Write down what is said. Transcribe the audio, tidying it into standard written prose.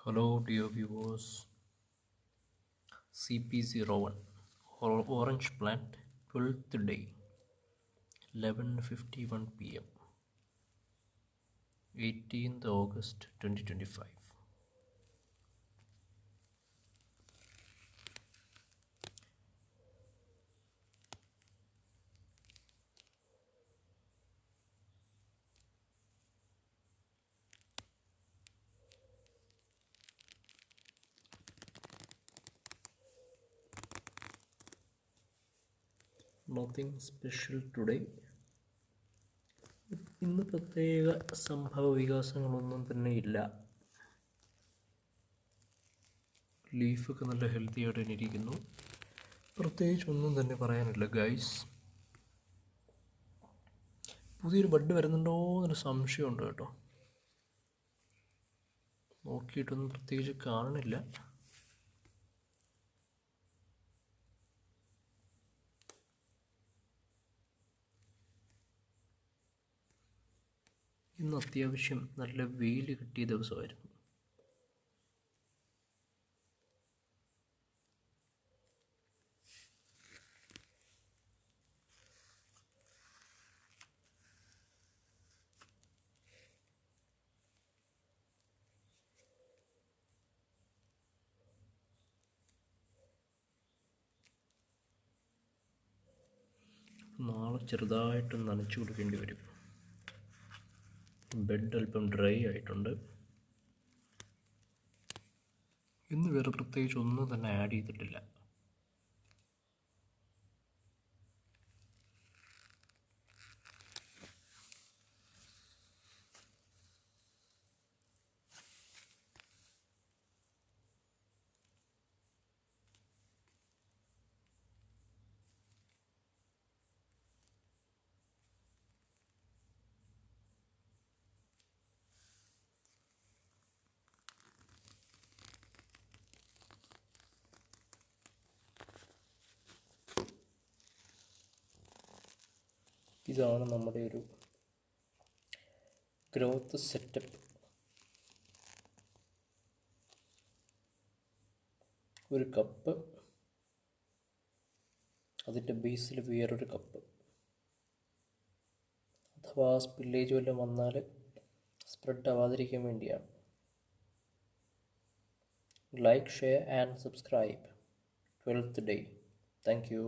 Hello, dear viewers. CP01 Orange Plant 12th day 11:51 p.m. 18th August 2025. Nothing special today. ഇന്ന് പ്രത്യേക സംഭവ വികാസങ്ങളൊന്നും തന്നെ ഇല്ല. ലീഫൊക്കെ നല്ല ഹെൽത്തി ആയിട്ട് തന്നെ ഇരിക്കുന്നു. പ്രത്യേകിച്ച് ഒന്നും തന്നെ പറയാനില്ല ഗൈസ്. പുതിയൊരു ബഡ് വരുന്നുണ്ടോ എന്നൊരു സംശയമുണ്ട് കേട്ടോ. നോക്കിയിട്ടൊന്നും പ്രത്യേകിച്ച് കാണുന്നില്ല. ഇന്ന് അത്യാവശ്യം നല്ല വെയിൽ കിട്ടിയ ദിവസമായിരുന്നു. നാളെ ചെറുതായിട്ട് നനച്ചു കൊടുക്കേണ്ടി വരും. ബെഡ് അല്പം ഡ്രൈ ആയിട്ടുണ്ട്. ഇന്ന് വേറെ പ്രത്യേകിച്ച് ഒന്നും തന്നെ ആഡ് ചെയ്തിട്ടില്ല. ഇതാണ് നമ്മുടെ ഒരു ഗ്രോത്ത് സെറ്റപ്പ്. ഒരു കപ്പ്, അതിൻ്റെ ബേസിൽ വേറൊരു കപ്പ്. അഥവാ സ്പില്ലേജ് വല്ലതും വന്നാൽ സ്പ്രെഡ് ആവാതിരിക്കാൻ വേണ്ടിയാണ്. Like, share and subscribe. 12th day. Thank you.